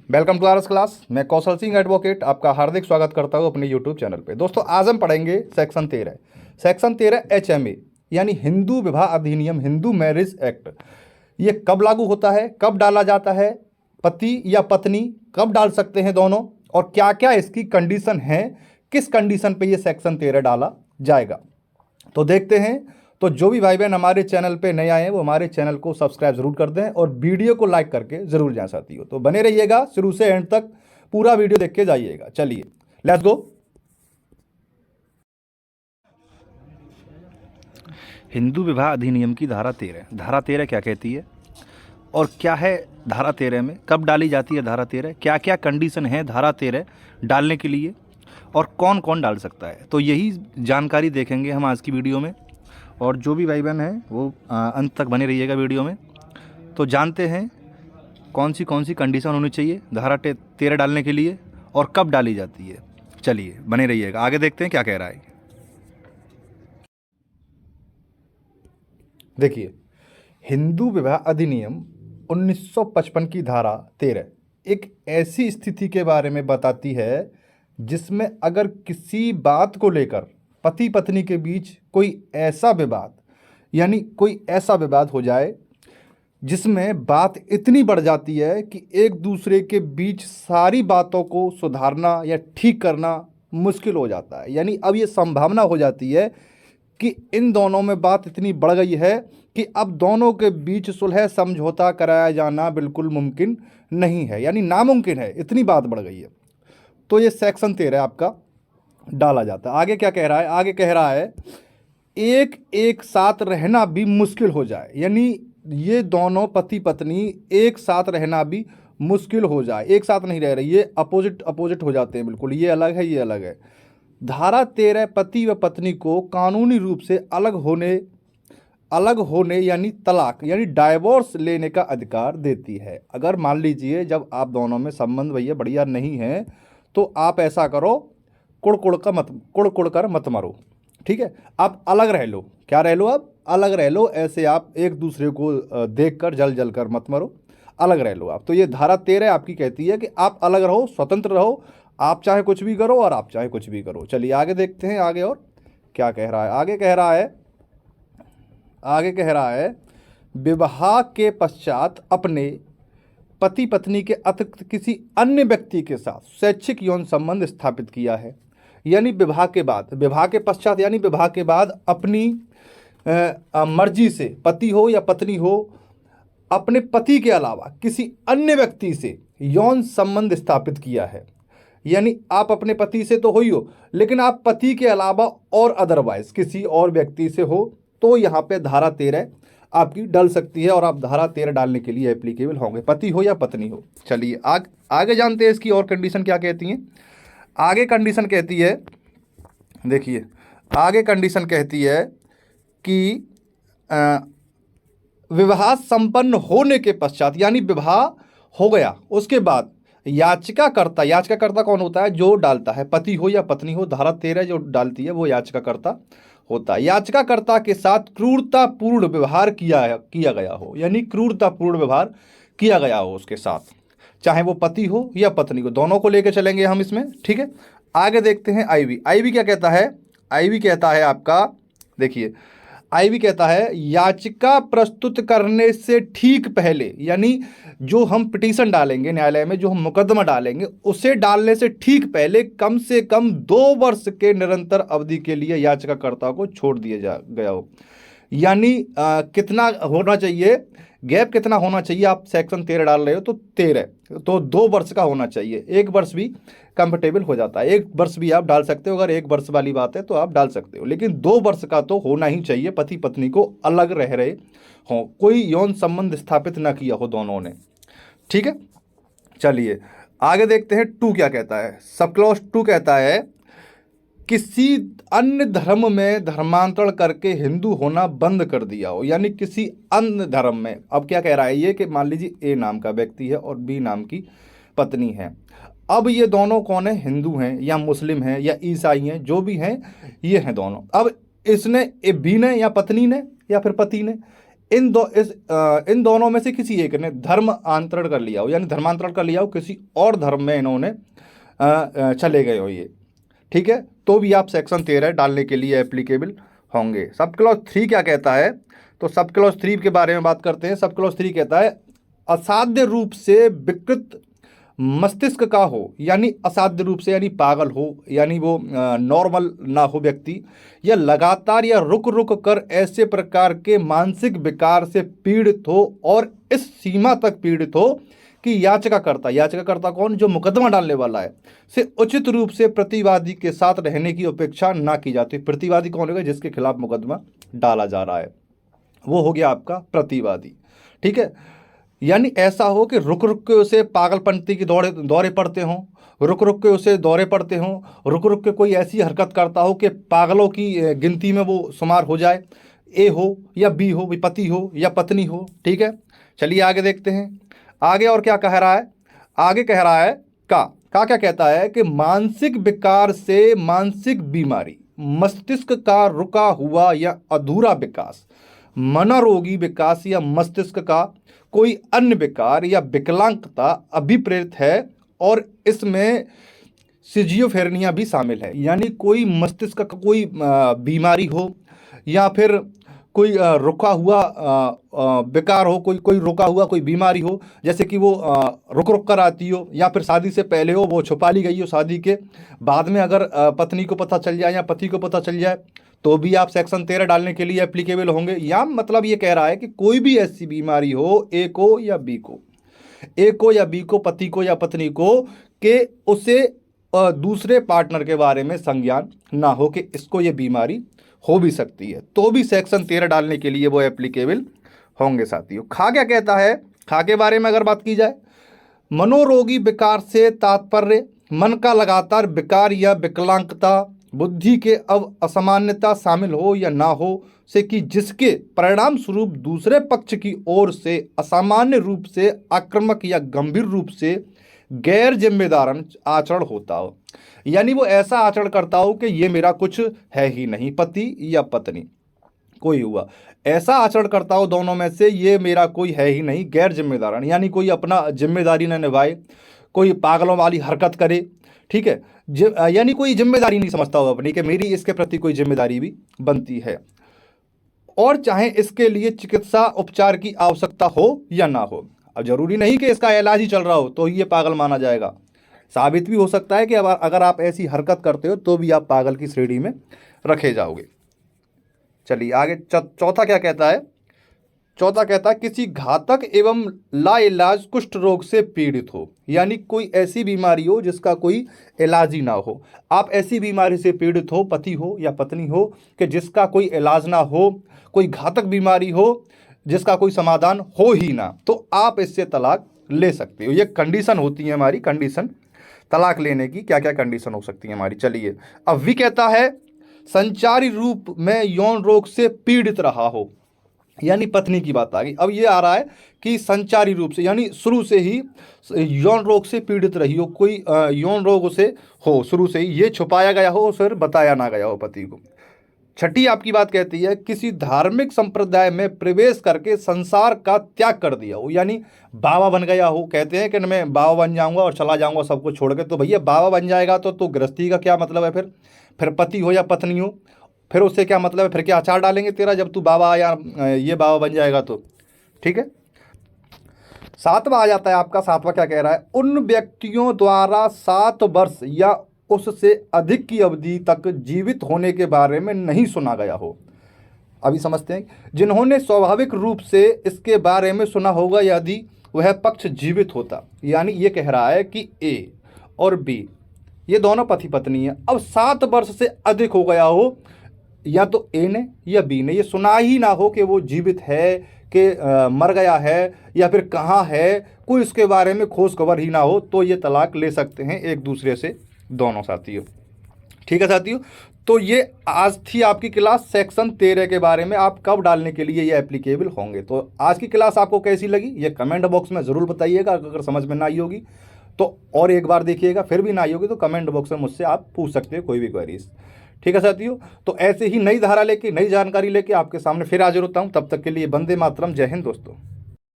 Welcome to RS class. मैं कौशल Singh advocate आपका हार्दिक स्वागत करता हूं अपने यूट्यूब चैनल पे। दोस्तों आज हम पढ़ेंगे सेक्शन 13 HMA यानी हिंदू विवाह अधिनियम, हिंदू मैरिज एक्ट। ये कब लागू होता है, कब डाला जाता है, पति या पत्नी कब डाल सकते हैं दोनों, और क्या क्या इसकी कंडीशन है, किस कंडीशन पे ये सेक्शन 13 डाला जाएगा, तो देखते हैं। तो जो भी भाई बहन हमारे चैनल पे नए आए हैं वो हमारे चैनल को सब्सक्राइब जरूर कर दें और वीडियो को लाइक करके जरूर जाना चाहती हो तो बने रहिएगा, शुरू से एंड तक पूरा वीडियो देख के जाइएगा। चलिए लेट्स गो। हिंदू विवाह अधिनियम की धारा 13 क्या कहती है और क्या है धारा 13 में, कब डाली जाती है धारा 13, क्या क्या कंडीशन है धारा 13 डालने के लिए और कौन कौन डाल सकता है, तो यही जानकारी देखेंगे हम आज की वीडियो में। और जो भी भाई बहन हैं वो अंत तक बने रहिएगा वीडियो में। तो जानते हैं कौन सी कंडीशन होनी चाहिए धारा 13 डालने के लिए और कब डाली जाती है। चलिए बने रहिएगा, आगे देखते हैं क्या कह रहा है। देखिए, हिंदू विवाह अधिनियम 1955 की धारा 13 एक ऐसी स्थिति के बारे में बताती है जिसमें अगर किसी बात को लेकर पति पत्नी के बीच कोई ऐसा विवाद हो जाए जिसमें बात इतनी बढ़ जाती है कि एक दूसरे के बीच सारी बातों को सुधारना या ठीक करना मुश्किल हो जाता है। यानी अब ये संभावना हो जाती है कि इन दोनों में बात इतनी बढ़ गई है कि अब दोनों के बीच सुलह समझौता कराया जाना बिल्कुल मुमकिन नहीं है, यानी नामुमकिन है, इतनी बात बढ़ गई है। तो ये सेक्शन 13 आपका डाला जाता है। आगे क्या कह रहा है, आगे कह रहा है एक साथ रहना भी मुश्किल हो जाए, यानी ये दोनों पति पत्नी एक साथ रहना भी मुश्किल हो जाए, एक साथ नहीं रह रही, ये अपोजिट हो जाते हैं बिल्कुल, ये अलग है ये अलग है। धारा 13 पति व पत्नी को कानूनी रूप से अलग होने यानी तलाक यानी डाइवोर्स लेने का अधिकार देती है। अगर मान लीजिए जब आप दोनों में संबंध भैया बढ़िया नहीं है तो आप ऐसा करो, कुड़ कर मत मरो, ठीक है, आप अलग रह लो। क्या रह लो, आप अलग रह लो, ऐसे आप एक दूसरे को देखकर जल कर मत मरो, अलग रह लो आप। तो ये धारा 13 आपकी कहती है कि आप अलग रहो, स्वतंत्र रहो, आप चाहे कुछ भी करो और आप चाहे कुछ भी करो। चलिए आगे देखते हैं आगे और क्या कह रहा है। आगे कह रहा है विवाह के पश्चात अपने पति पत्नी के अतिरिक्त किसी अन्य व्यक्ति के साथ शैक्षिक यौन संबंध स्थापित किया है, यानी विवाह के पश्चात यानी विवाह के बाद अपनी मर्जी से पति हो या पत्नी हो अपने पति के अलावा किसी अन्य व्यक्ति से यौन संबंध स्थापित किया है। यानी आप अपने पति से तो हो ही हो, लेकिन आप पति के अलावा और अदरवाइज किसी और व्यक्ति से हो तो यहाँ पे धारा 13 आपकी डल सकती है और आप धारा 13 डालने के लिए एप्लीकेबल होंगे, पति हो या पत्नी हो। चलिए आगे जानते हैं इसकी और कंडीशन क्या कहती हैं। आगे कंडीशन कहती है, देखिए आगे कंडीशन कहती है कि विवाह संपन्न होने के पश्चात, यानी विवाह हो गया उसके बाद याचिकाकर्ता कौन होता है, जो डालता है, पति हो या पत्नी हो, धारा 13 जो डालती है वो याचिकाकर्ता होता है। याचिकाकर्ता के साथ क्रूरतापूर्ण व्यवहार किया गया हो, यानी क्रूरतापूर्ण व्यवहार किया गया हो उसके साथ, चाहे वो पति हो या पत्नी हो, दोनों को लेकर चलेंगे हम इसमें, ठीक है। आगे देखते हैं आईवी क्या कहता है। आईवी कहता है आपका, देखिए आईवी कहता है याचिका प्रस्तुत करने से ठीक पहले, यानी जो हम पिटीशन डालेंगे न्यायालय में, जो हम मुकदमा डालेंगे, उसे डालने से ठीक पहले कम से कम 2 वर्ष के निरंतर अवधि के लिए याचिकाकर्ता को छोड़ दिया गया हो। यानी कितना होना चाहिए, गैप कितना होना चाहिए, आप सेक्शन 13 डाल रहे हो तो 13 तो 2 वर्ष का होना चाहिए, 1 वर्ष भी कंफर्टेबल हो जाता है, 1 वर्ष भी आप डाल सकते हो, अगर 1 वर्ष वाली बात है तो आप डाल सकते हो, लेकिन 2 वर्ष का तो होना ही चाहिए, पति पत्नी को अलग रह रहे हो, कोई यौन संबंध स्थापित ना किया हो दोनों ने, ठीक है। चलिए आगे देखते हैं 2 क्या कहता है। सब क्लॉज 2 कहता है किसी अन्य धर्म में धर्मांतरण करके हिंदू होना बंद कर दिया हो, यानी किसी अन्य धर्म में। अब क्या कह रहा है ये कि मान लीजिए ए नाम का व्यक्ति है और बी नाम की पत्नी है, अब ये दोनों कौन है, हिंदू हैं या मुस्लिम हैं या ईसाई हैं, जो भी हैं ये हैं दोनों। अब इसने बी ने या पत्नी ने या फिर पति ने इन दोनों में से किसी एक ने धर्मांतरण कर लिया हो, यानी धर्मांतरण कर लिया हो, किसी और धर्म में इन्होंने चले गए हो ये, ठीक है, तो भी आप सेक्शन 13 डालने के लिए एप्लीकेबल होंगे। सब क्लॉज 3 क्या कहता है, तो सब क्लॉज 3 के बारे में बात करते हैं। सब क्लॉज 3 कहता है असाध्य रूप से विकृत मस्तिष्क का हो, यानी असाध्य रूप से यानी पागल हो, यानी वो नॉर्मल ना हो व्यक्ति, या लगातार या रुक रुक कर ऐसे प्रकार के मानसिक विकार से पीड़ित हो और इस सीमा तक पीड़ित हो कि याचिकाकर्ता कौन, जो मुकदमा डालने वाला है, से उचित रूप से प्रतिवादी के साथ रहने की अपेक्षा ना की जाती। प्रतिवादी कौन होगा, जिसके खिलाफ मुकदमा डाला जा रहा है, वो हो गया आपका प्रतिवादी, ठीक है। यानी ऐसा हो कि रुक रुक के उसे पागलपंती के दौरे पड़ते हों, रुक रुक के उसे दौरे पड़ते हों, रुक रुक के कोई ऐसी हरकत करता हो कि पागलों की गिनती में वो शुमार हो जाए, ए हो या बी हो, पति हो या पत्नी हो, ठीक है। चलिए आगे देखते हैं, आगे और क्या कह रहा है। आगे कह रहा है का क्या कहता है कि मानसिक विकार से मानसिक बीमारी, मस्तिष्क का रुका हुआ या अधूरा विकास, मनोरोगी विकास या मस्तिष्क का कोई अन्य विकार या विकलांगता अभिप्रेत है, और इसमें सिजियोफ्रेनिया भी शामिल है। यानी कोई मस्तिष्क का कोई बीमारी हो, या फिर कोई रुका हुआ विकार हो, कोई रुका हुआ कोई बीमारी हो, जैसे कि वो रुक रुक कर आती हो, या फिर शादी से पहले हो वो छुपा ली गई हो, शादी के बाद में अगर पत्नी को पता चल जाए या पति को पता चल जाए, तो भी आप सेक्शन 13 डालने के लिए एप्लीकेबल होंगे। या मतलब ये कह रहा है कि कोई भी ऐसी बीमारी हो, ए को या बी को, पति को या पत्नी को, कि उसे दूसरे पार्टनर के बारे में संज्ञान ना हो कि इसको ये बीमारी हो भी सकती है, तो भी सेक्शन 13 डालने के लिए वो एप्लीकेबल होंगे साथियों। खा क्या कहता है, खा के बारे में अगर बात की जाए, मनोरोगी विकार से तात्पर्य मन का लगातार विकार या विकलांगता, बुद्धि के असामान्यता शामिल हो या ना हो, से कि जिसके परिणाम स्वरूप दूसरे पक्ष की ओर से असामान्य रूप से आक्रामक या गंभीर रूप से गैर जिम्मेदार आचरण होता हो। यानी वो ऐसा आचरण करता हो कि ये मेरा कुछ है ही नहीं, पति या पत्नी कोई हुआ, ऐसा आचरण करता हो दोनों में से, ये मेरा कोई है ही नहीं, गैर जिम्मेदार, यानी कोई अपना जिम्मेदारी न निभाए, कोई पागलों वाली हरकत करे, ठीक है, यानी कोई जिम्मेदारी नहीं समझता हो अपनी कि मेरी इसके प्रति कोई जिम्मेदारी भी बनती है, और चाहे इसके लिए चिकित्सा उपचार की आवश्यकता हो या ना हो। अब जरूरी नहीं कि इसका इलाज ही चल रहा हो तो ये पागल माना जाएगा, साबित भी हो सकता है कि अगर आप ऐसी हरकत करते हो तो भी आप पागल की श्रेणी में रखे जाओगे। चलिए आगे चौथा क्या कहता है, चौथा कहता है किसी घातक एवं लाइलाज कुष्ठ रोग से पीड़ित हो, यानी कोई ऐसी बीमारी हो जिसका कोई इलाज ही ना हो। आप ऐसी बीमारी से पीड़ित हो, पति हो या पत्नी हो, कि जिसका कोई इलाज ना हो, कोई घातक बीमारी हो जिसका कोई समाधान हो ही ना, तो आप इससे तलाक ले सकते हो। ये कंडीशन होती है हमारी, कंडीशन तलाक लेने की क्या क्या कंडीशन हो सकती है हमारी। चलिए अब भी कहता है संचारी रूप में यौन रोग से पीड़ित रहा हो, यानी पत्नी की बात आ गई। अब ये आ रहा है कि संचारी रूप से, यानी शुरू से ही यौन रोग से पीड़ित रही हो, कोई यौन रोग उसे हो शुरू से ही, ये छुपाया गया हो फिर बताया ना गया हो पति को। छठी आपकी बात कहती है किसी धार्मिक संप्रदाय में प्रवेश करके संसार का त्याग कर दिया हो, यानी बाबा बन गया हो। कहते हैं कि मैं बाबा बन जाऊंगा और चला जाऊंगा सब कुछ छोड़ के, तो भैया बाबा बन जाएगा तो गृहस्थी का क्या मतलब है, फिर पति हो या पत्नी हो, फिर उससे क्या मतलब है, फिर क्या अचार डालेंगे तेरा जब तू बाबा या ये बाबा बन जाएगा तो, ठीक है। सातवां आ जाता है आपका, सातवां क्या कह रहा है, उन व्यक्तियों द्वारा 7 वर्ष या उससे अधिक की अवधि तक जीवित होने के बारे में नहीं सुना गया हो। अभी समझते हैं, जिन्होंने स्वाभाविक रूप से इसके बारे में सुना होगा यदि वह पक्ष जीवित होता। यानी ये कह रहा है कि ए और बी ये दोनों पति पत्नी हैं, अब 7 वर्ष से अधिक हो गया हो, या तो ए ने या बी ने ये सुना ही ना हो कि वो जीवित है कि मर गया है या फिर कहाँ है, कोई इसके बारे में खोज खबर ही ना हो, तो ये तलाक ले सकते हैं एक दूसरे से दोनों साथियों। ठीक है साथियों, तो ये आज थी आपकी क्लास सेक्शन 13 के बारे में, आप कब डालने के लिए ये एप्लीकेबल होंगे। तो आज की क्लास आपको कैसी लगी ये कमेंट बॉक्स में ज़रूर बताइएगा। अगर समझ में ना आई होगी तो और एक बार देखिएगा, फिर भी ना आई होगी तो कमेंट बॉक्स में मुझसे आप पूछ सकते हो कोई भी क्वेरीज। ठीक है साथियों, तो ऐसे ही नई धारा लेके, नई जानकारी लेके आपके सामने फिर हाजिर होता हूँ। तब तक के लिए वंदे मातरम, जय हिंद दोस्तों।